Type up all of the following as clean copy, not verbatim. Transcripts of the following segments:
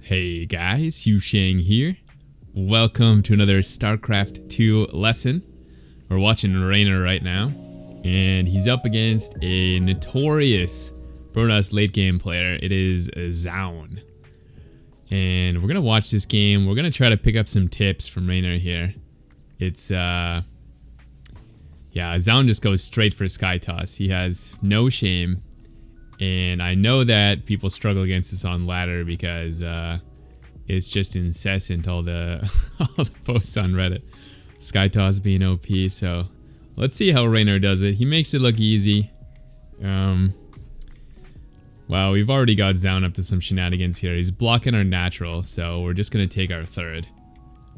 Hey guys, HuShang here. Welcome to another StarCraft 2 lesson. We're watching Reynor right now, and he's up against a notorious Protoss late game player. It is Zaun. And we're gonna watch this game. We're gonna try to pick up some tips from Reynor here. It's yeah, Zaun just goes straight for Skytoss. He has no shame. And I know that people struggle against this on ladder because it's just incessant, all the posts on Reddit. Skytoss being OP, so let's see how Reynor does it. He makes it look easy. Wow, we've already got Zaun up to some shenanigans here. He's blocking our natural, so we're just going to take our third.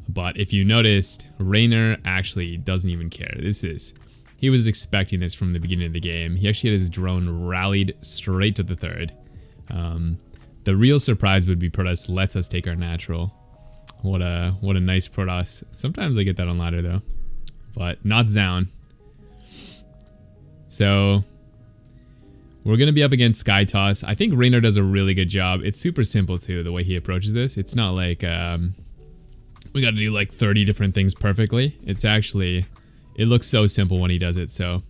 But if you noticed, Reynor actually doesn't even care. He was expecting this from the beginning of the game. He actually had his drone rallied straight to the third. The real surprise would be Protoss lets us take our natural. What a nice Protoss. Sometimes I get that on ladder though, but not Zaun. So we're gonna be up against Skytoss. I think Reynor does a really good job. It's super simple too, the way he approaches this. It's not like we got to do like 30 different things perfectly. It's actually. It looks so simple when he does it, so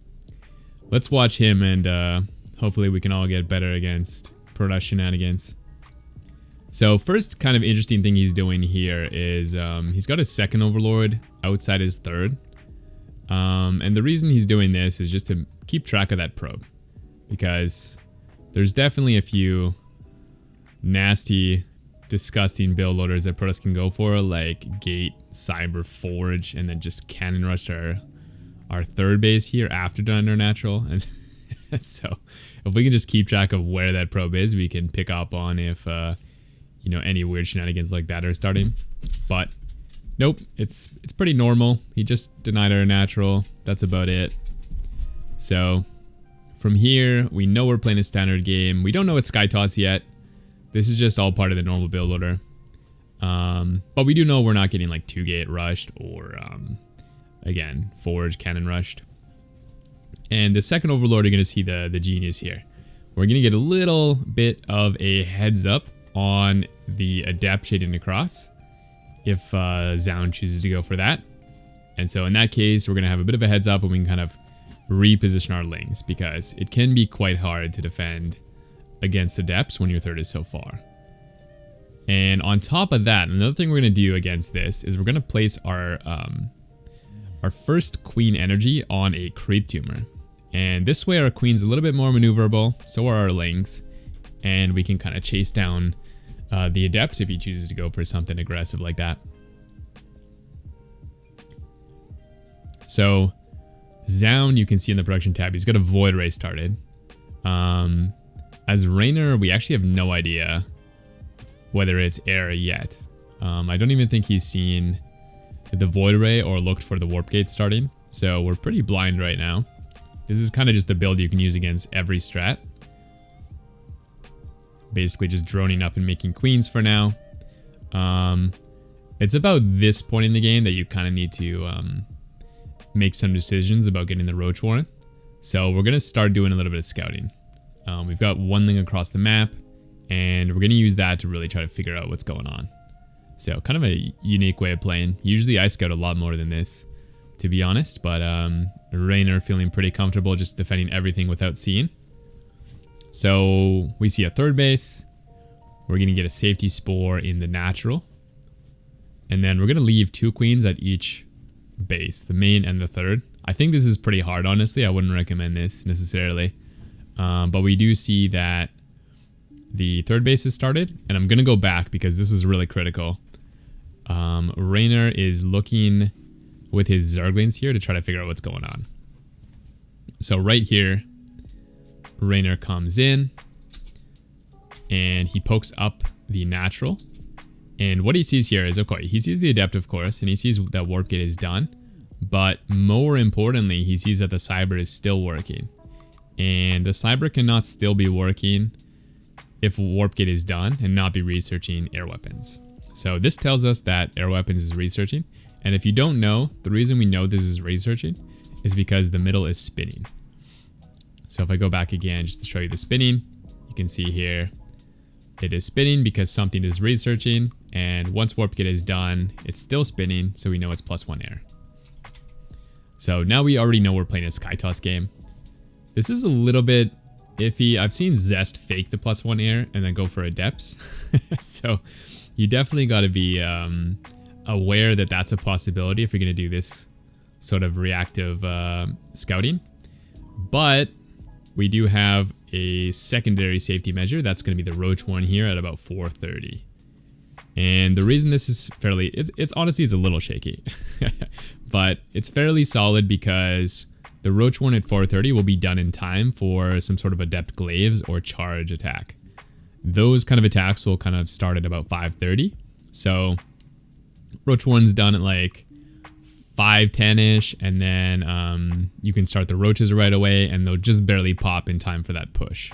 let's watch him and hopefully we can all get better against Protoss shenanigans. So first kind of interesting thing he's doing here is he's got a second overlord outside his third. And the reason he's doing this is just to keep track of that probe, because there's definitely a few nasty, disgusting build loaders that Protoss can go for, like Gate, Cyber, Forge, and then just cannon rush our third base here after done our natural. And so if we can just keep track of where that probe is, we can pick up on if you know, any weird shenanigans like that are starting. But nope, it's pretty normal. He just denied our natural. That's about it. So from here, we know we're playing a standard game. We don't know it's Skytoss yet. This is just all part of the normal build loader. But we do know we're not getting like 2-gate rushed or again, Forge, cannon rushed. And the second overlord, you're going to see the genius here. We're going to get a little bit of a heads up on the adept shading across if Zaun chooses to go for that. And so in that case, we're going to have a bit of a heads up and we can kind of reposition our lings, because it can be quite hard to defend against adepts when your third is so far. And on top of that, another thing we're going to do against this is we're going to place our first queen energy on a creep tumor. And this way our queen's a little bit more maneuverable, so are our lings, and we can kind of chase down the adepts if he chooses to go for something aggressive like that. So Zaun, you can see in the production tab, he's got a void ray started. As Reynor, we actually have no idea whether it's air yet. I don't even think he's seen the void ray or looked for the warp gate starting. So we're pretty blind right now. This is kind of just a build you can use against every strat. Basically just droning up and making queens for now. It's about this point in the game that you kind of need to make some decisions about getting the Roach Warrant. So we're going to start doing a little bit of scouting. We've got one ling across the map, and we're going to use that to really try to figure out what's going on. So kind of a unique way of playing. Usually I scout a lot more than this, to be honest, but Reynor feeling pretty comfortable just defending everything without seeing. So we see a third base. We're going to get a safety spore in the natural. And then we're going to leave 2 queens at each base, the main and the third. I think this is pretty hard, honestly. I wouldn't recommend this necessarily. But we do see that the third base is started, and I'm going to go back because this is really critical. Reynor is looking with his Zerglings here to try to figure out what's going on. So right here, Reynor comes in and he pokes up the natural. And what he sees here is, okay, he sees the adept, of course, and he sees that warp gate is done. But more importantly, he sees that the cyber is still working. And the cyber cannot still be working if warp gate is done and not be researching air weapons. So this tells us that air weapons is researching. And if you don't know, the reason we know this is researching is because the middle is spinning. So if I go back again just to show you the spinning, you can see here It is spinning because something is researching, and once warp kit is done, it's still spinning, so we know it's +1 air. So now we already know we're playing a Skytoss game. This is a little bit iffy. I've seen Zest fake the +1 air and then go for adepts. So you definitely got to be aware that that's a possibility if you're going to do this sort of reactive scouting. But we do have a secondary safety measure. That's going to be the Roach one here at about 430. And the reason this is fairly, it's honestly, it's a little shaky, but it's fairly solid because the Roach one at 430 will be done in time for some sort of adept glaives or charge attack. Those kind of attacks will kind of start at about 530. So Roach one's done at like 5:10ish, and then you can start the roaches right away, and they'll just barely pop in time for that push.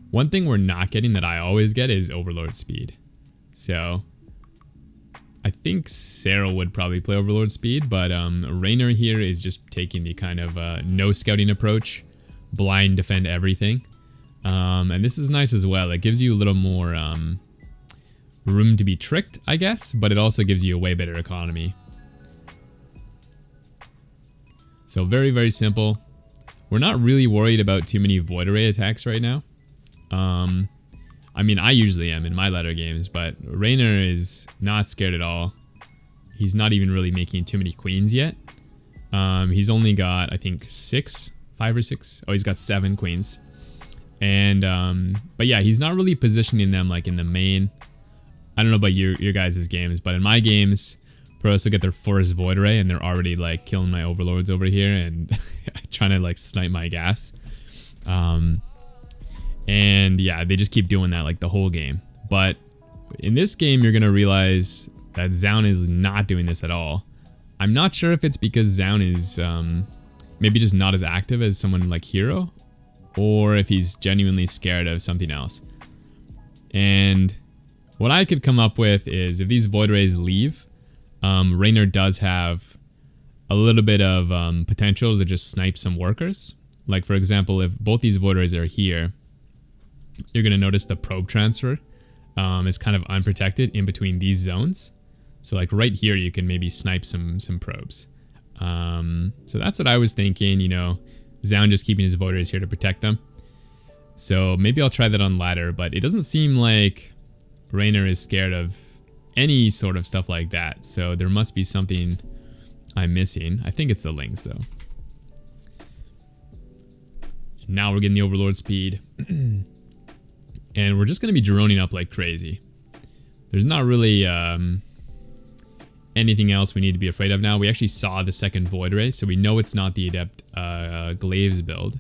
One thing we're not getting that I always get is Overlord speed. So I think Sarah would probably play Overlord speed, but Reynor here is just taking the kind of no scouting approach, blind defend everything. And this is nice as well. It gives you a little more room to be tricked, I guess, but it also gives you a way better economy. So very, very simple. We're not really worried about too many Void Array attacks right now. I mean, I usually am in my ladder games, but Reynor is not scared at all. He's not even really making too many queens yet. He's only got, I think, 5 or 6. Oh, he's got 7 queens. And, but yeah, he's not really positioning them like in the main. I don't know about your guys' games, but in my games, pros will get their first Void Array and they're already like killing my overlords over here and trying to like snipe my gas. And yeah, they just keep doing that like the whole game. But in this game, you're going to realize that Zaun is not doing this at all. I'm not sure if it's because Zaun is maybe just not as active as someone like Hero, or if he's genuinely scared of something else. And what I could come up with is if these Void Rays leave, Reynor does have a little bit of potential to just snipe some workers. Like for example, if both these Void Rays are here, you're going to notice the probe transfer is kind of unprotected in between these zones. So like right here, you can maybe snipe some probes. So that's what I was thinking, you know, Zaun just keeping his Void Rays here to protect them. So maybe I'll try that on ladder, but it doesn't seem like Reynor is scared of any sort of stuff like that. So there must be something I'm missing. I think it's the Lings though. Now we're getting the Overlord speed. And we're just going to be droning up like crazy. There's not really anything else we need to be afraid of now. We actually saw the second Void Ray, so we know it's not the Adept Glaives build.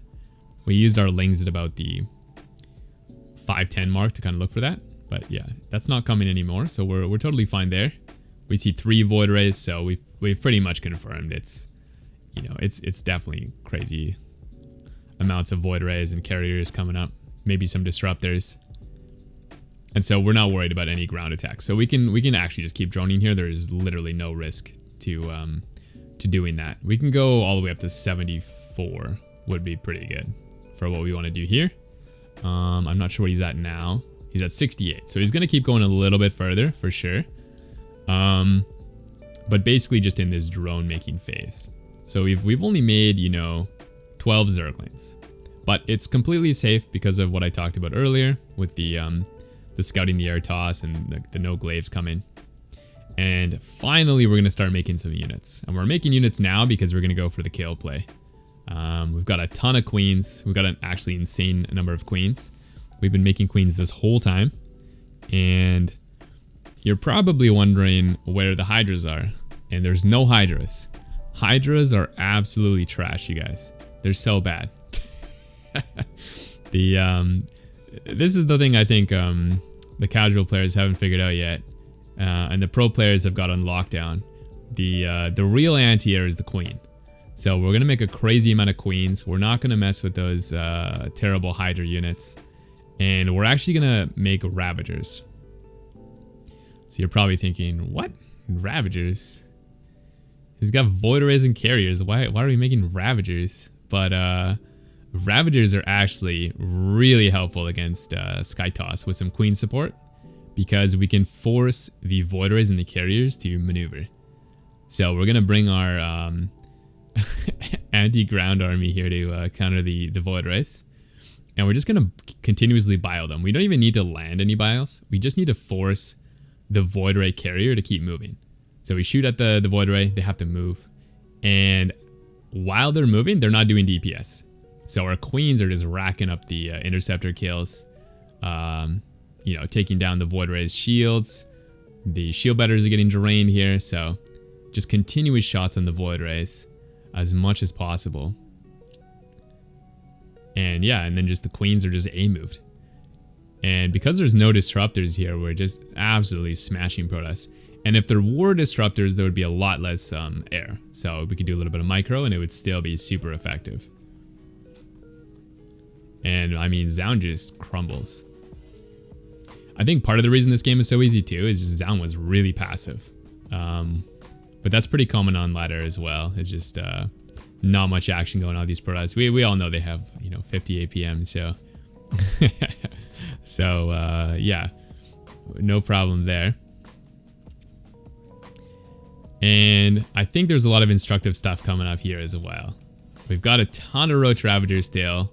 We used our Lings at about the 510 mark to kind of look for that. But yeah, that's not coming anymore, so we're totally fine there. We see 3 Void Rays, so we've pretty much confirmed it's, you know, it's definitely crazy amounts of Void Rays and carriers coming up. Maybe some disruptors. And so we're not worried about any ground attacks. So we can actually just keep droning here. There is literally no risk to doing that. We can go all the way up to 74 would be pretty good for what we want to do here. I'm not sure what he's at now. He's at 68. So he's going to keep going a little bit further for sure. But basically just in this drone making phase. So we've only made, you know, 12 Zerglings. But it's completely safe because of what I talked about earlier with the scouting the air toss and the no glaives coming. And finally, we're going to start making some units. And we're making units now because we're going to go for the kill play. We've got a ton of queens. We've got an actually insane number of queens. We've been making queens this whole time. And you're probably wondering where the Hydras are. And there's no Hydras. Hydras are absolutely trash, you guys. They're so bad. This is the thing I think the casual players haven't figured out yet, and the pro players have got on lockdown. The real anti-air is the queen. So we're gonna make a crazy amount of queens. We're not gonna mess with those terrible Hydra units, and we're actually gonna make ravagers. So you're probably thinking, what? Ravagers? He's got Void Arrays and carriers. Why are we making ravagers? But Ravagers are actually really helpful against Skytoss with some queen support, because we can force the Void Rays and the carriers to maneuver. So we're going to bring our anti-ground army here to counter the Void Rays. And we're just going to continuously bio them. We don't even need to land any bios. We just need to force the Void Ray carrier to keep moving. So we shoot at the Void Ray, they have to move. And while they're moving, they're not doing DPS. So our queens are just racking up the interceptor kills, you know, taking down the Void Ray's shields. The shield betters are getting drained here, so just continuous shots on the Void Rays as much as possible. And yeah, and then just the queens are just A-moved. And because there's no disruptors here, we're just absolutely smashing Protoss. And if there were disruptors, there would be a lot less air. So we could do a little bit of micro and it would still be super effective. And I mean, Zaun just crumbles. I think part of the reason this game is so easy too is just Zaun was really passive. But that's pretty common on ladder as well. It's just not much action going on with these Protoss. We all know they have, you know, 50 APM, so so yeah, no problem there. And I think there's a lot of instructive stuff coming up here as well. We've got a ton of Roach Ravagers still,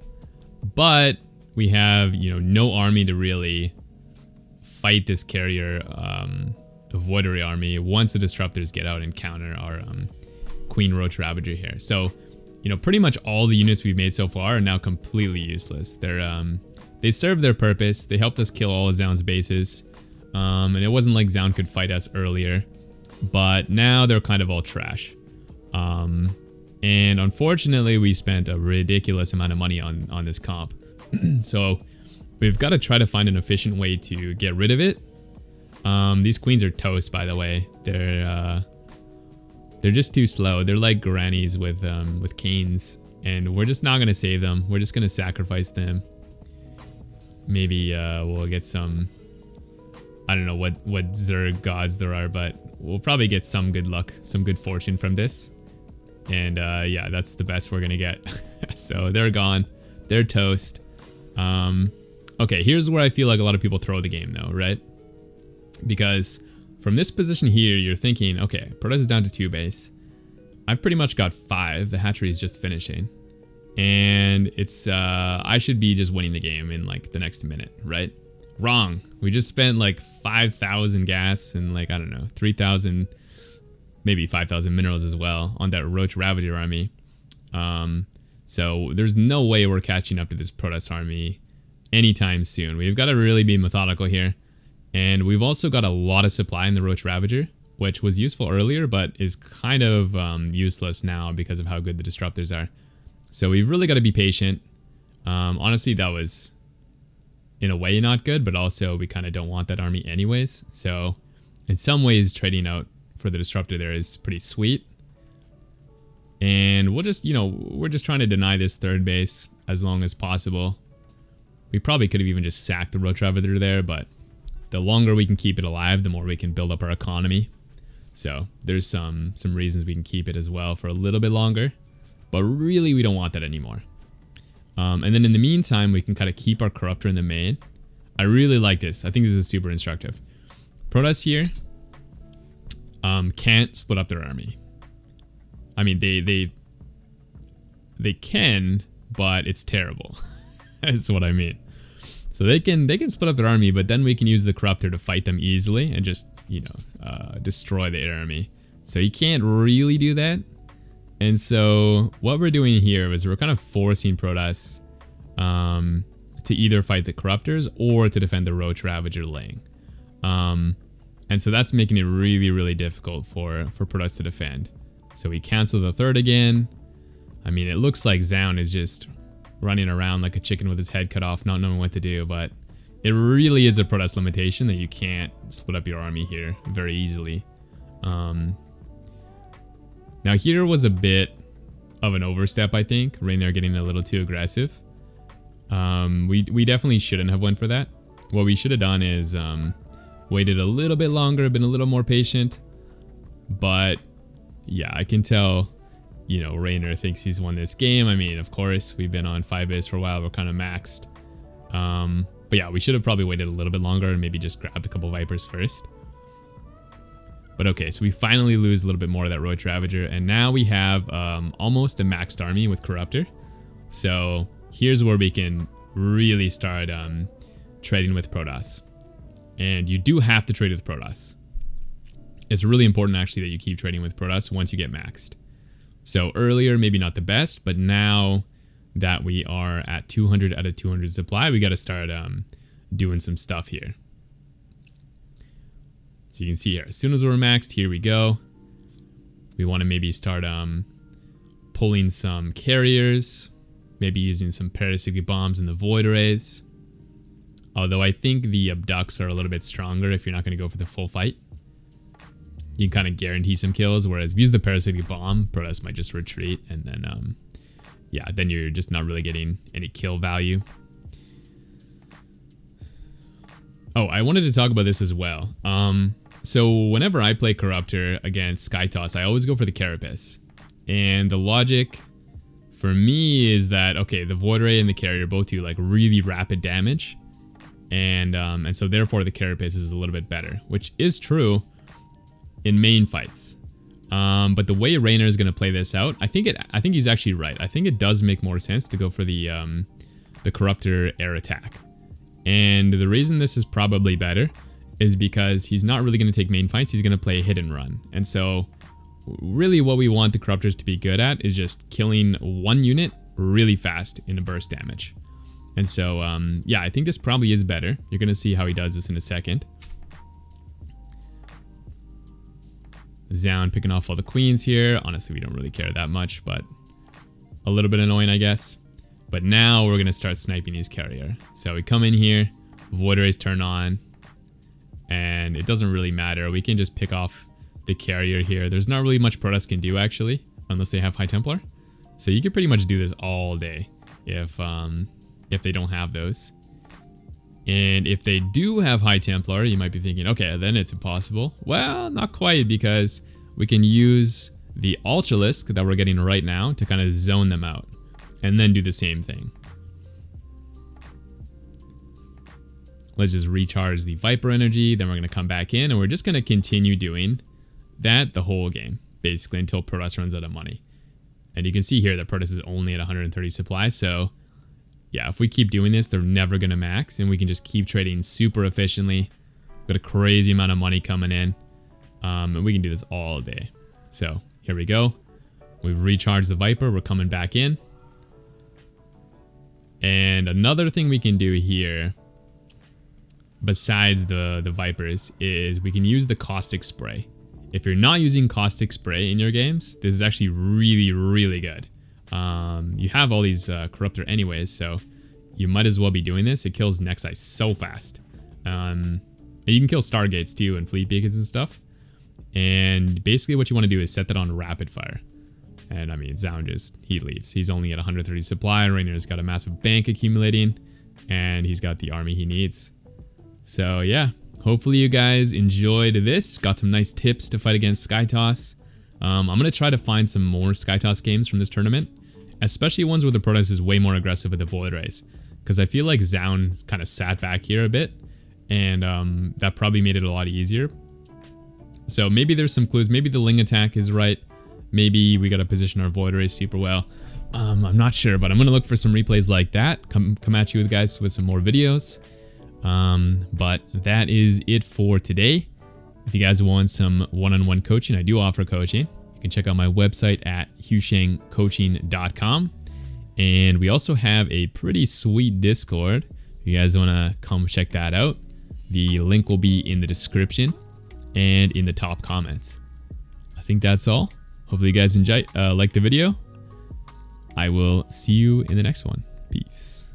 but we have, you know, no army to really fight this carrier Void Ray army once the disruptors get out and counter our Queen Roach Ravager here. So, you know, pretty much all the units we've made so far are now completely useless. They serve their purpose. They helped us kill all of Zaun's bases. And it wasn't like Zaun could fight us earlier, but now they're kind of all trash. And unfortunately, we spent a ridiculous amount of money on this comp. So we've got to try to find an efficient way to get rid of it. These queens are toast, by the way. They're just too slow. They're like grannies with canes, and we're just not gonna save them. We're just gonna sacrifice them. Maybe we'll get some. I don't know what Zerg gods there are, but we'll probably get some good luck, some good fortune from this. And yeah, that's the best we're gonna get. So they're gone. They're toast. Okay, here's where I feel like a lot of people throw the game though, right? Because from this position here, you're thinking, okay, Protoss is down to 2 base. I've pretty much got 5. The hatchery is just finishing. And it's, I should be just winning the game in like the next minute, right? Wrong. We just spent like 5,000 gas and like, I don't know, 3,000, maybe 5,000 minerals as well on that Roach Ravager army. So there's no way we're catching up to this Protoss army anytime soon. We've got to really be methodical here. And we've also got a lot of supply in the Roach Ravager, which was useful earlier, but is kind of useless now because of how good the disruptors are. So we've really got to be patient. Honestly, that was in a way not good, but also we kind of don't want that army anyways. So in some ways, trading out for the disruptor there is pretty sweet. And we'll just, you know, we're just trying to deny this 3rd base as long as possible. We probably could have even just sacked the Roach Ravager there, but the longer we can keep it alive, the more we can build up our economy. So there's some reasons we can keep it as well for a little bit longer, but really we don't want that anymore. And then in the meantime, we can kind of keep our Corruptor in the main. I really like this. I think this is super instructive. Protoss here can't split up their army. I mean, they can, but it's terrible. That's what I mean. So they can split up their army, but then we can use the Corruptor to fight them easily and just, you know, destroy the air army. So you can't really do that. And so what we're doing here is we're kind of forcing Protoss to either fight the Corruptors or to defend the Roach Ravager lane. And so that's making it really, really difficult for Protoss to defend. So we cancel the 3rd again. I mean, it looks like Zaun is just running around like a chicken with his head cut off, not knowing what to do, but it really is a Protoss limitation that you can't split up your army here very easily. Now here was a bit of an overstep, I think. Reynor getting a little too aggressive. We definitely shouldn't have went for that. What we should have done is waited a little bit longer, been a little more patient. But yeah, I can tell you know, Reynor thinks he's won this game. I mean, of course, we've been on 5 base for a while. We're kind of maxed. But yeah, we should have probably waited a little bit longer and maybe just grabbed a couple Vipers first. But okay, so we finally lose a little bit more of that Roach Ravager. And now we have almost a maxed army with Corruptor. So here's where we can really start trading with Protoss. And you do have to trade with Protoss. It's really important actually that you keep trading with Protoss once you get maxed. So earlier, maybe not the best, but now that we are at 200 out of 200 supply, we got to start doing some stuff here. So you can see here, as soon as we're maxed, here we go. We want to maybe start pulling some carriers, maybe using some parasitic bombs in the void arrays. Although I think the abducts are a little bit stronger if you're not going to go for the full fight. You can kind of guarantee some kills, whereas if you use the parasitic bomb, Protoss might just retreat, and then yeah, then you're just not really getting any kill value. Oh, I wanted to talk about this as well. So whenever I play Corruptor against Skytoss, I always go for the Carapace. And the logic for me is that, okay, the Void Ray and the Carrier both do like really rapid damage. And so therefore the Carapace is a little bit better, which is true in main fights. But the way Reynor is going to play this out, I think he's actually right. I think it does make more sense to go for the Corruptor air attack. And the reason this is probably better is because he's not really going to take main fights. He's going to play hit and run. And so really what we want the Corruptors to be good at is just killing one unit really fast in a burst damage. And so, yeah, I think this probably is better. You're going to see how he does this in a second. Zound picking off all the queens here. Honestly, we don't really care that much, but a little bit annoying, I guess. But now we're going to start sniping these carrier. So we come in here, Void Rays turn on, and it doesn't really matter. We can just pick off the carrier here. There's not really much Protoss can do, actually, unless they have High Templar. So you can pretty much do this all day if they don't have those. And if they do have High Templar, you might be thinking, okay, then it's impossible. Well, not quite, because we can use the Ultralisk that we're getting right now to kind of zone them out and then do the same thing. Let's just recharge the Viper energy. Then we're going to come back in and we're just going to continue doing that the whole game, basically until Protoss runs out of money. And you can see here that Protoss is only at 130 supply. So yeah, if we keep doing this, they're never going to max, and we can just keep trading super efficiently. We've got a crazy amount of money coming in, and we can do this all day. So here we go. We've recharged the Viper. We're coming back in. And another thing we can do here, besides the Vipers, is we can use the Caustic Spray. If you're not using Caustic Spray in your games, this is actually really, really good. You have all these Corruptor anyways, so you might as well be doing this. It kills Nexi so fast. You can kill Stargates too and Fleet Beacons and stuff. And basically what you want to do is set that on rapid fire. And I mean, Zound he leaves. He's only at 130 supply. Reynor's got a massive bank accumulating, and he's got the army he needs. So yeah, hopefully you guys enjoyed this. Got some nice tips to fight against Skytoss. I'm going to try to find some more Skytoss games from this tournament, especially ones where the Protoss is way more aggressive with the Void Rays, because I feel like Zound kind of sat back here a bit, and that probably made it a lot easier. So maybe there's some clues. Maybe the Ling attack is right. Maybe we got to position our Void Rays super well. I'm not sure, but I'm going to look for some replays like that. Come at you guys with some more videos. But that is it for today. If you guys want some one-on-one coaching, I do offer coaching. You can check out my website at HuShangCoaching.com. And we also have a pretty sweet Discord. If you guys want to come check that out, the link will be in the description and in the top comments. I think that's all. Hopefully you guys like the video. I will see you in the next one. Peace.